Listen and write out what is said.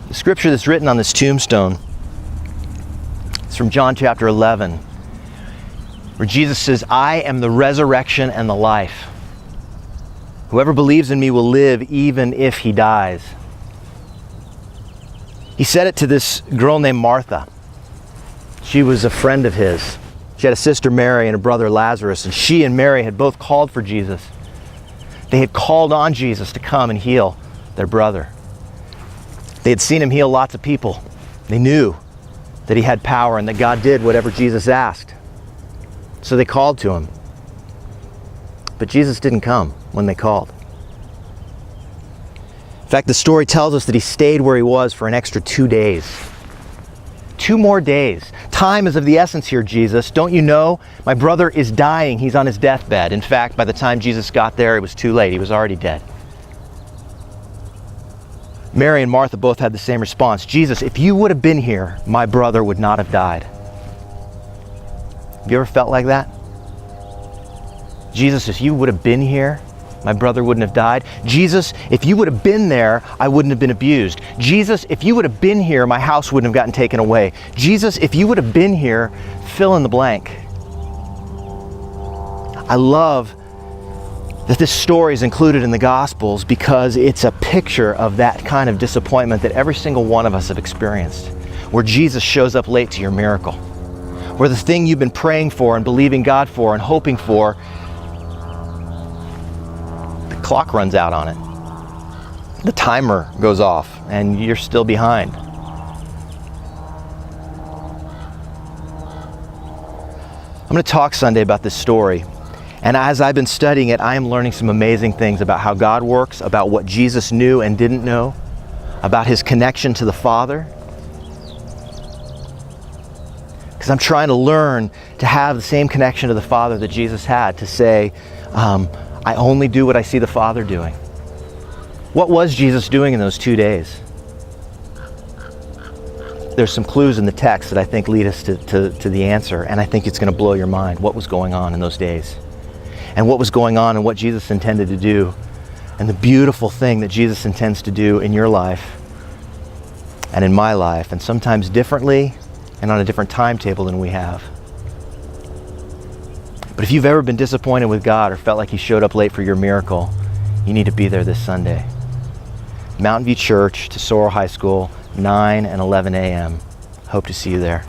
The scripture that's written on this tombstone is from John chapter 11, where Jesus says, "I am the resurrection and the life. Whoever believes in me will live even if he dies." He said it to this girl named Martha. She was a friend of his. She had a sister Mary and a brother Lazarus, and she and Mary had both called for Jesus. They had called on Jesus to come and heal their brother. They had seen him heal lots of people. They knew that he had power and that God did whatever Jesus asked. So they called to him. But Jesus didn't come when they called. In fact, the story tells us that he stayed where he was for an extra 2 days. 2 more days. Time is of the essence here, Jesus. Don't you know? My brother is dying. He's on his deathbed. In fact, by the time Jesus got there, it was too late. He was already dead. Mary and Martha both had the same response. Jesus, if you would have been here, my brother would not have died. Have you ever felt like that? Jesus, if you would have been here, my brother wouldn't have died. Jesus, if you would have been there, I wouldn't have been abused. Jesus, if you would have been here, my house wouldn't have gotten taken away. Jesus, if you would have been here, fill in the blank. I love that this story is included in the Gospels because it's a picture of that kind of disappointment that every single one of us have experienced, where Jesus shows up late to your miracle, where the thing you've been praying for and believing God for and hoping for, the clock runs out on it. The timer goes off and you're still behind. I'm going to talk Sunday about this story. And as I've been studying it, I am learning some amazing things about how God works, about what Jesus knew and didn't know, about his connection to the Father. Because I'm trying to learn to have the same connection to the Father that Jesus had, to say, I only do what I see the Father doing. What was Jesus doing in those 2 days? There's some clues in the text that I think lead us to the answer, and I think it's going to blow your mind what was going on in those days. And what was going on and what Jesus intended to do, and the beautiful thing that Jesus intends to do in your life and in my life, and sometimes differently and on a different timetable than we have. But if you've ever been disappointed with God or felt like he showed up late for your miracle, you need to be there this Sunday. Mountain View Church, Tesoro High School, 9 and 11 a.m. Hope to see you there.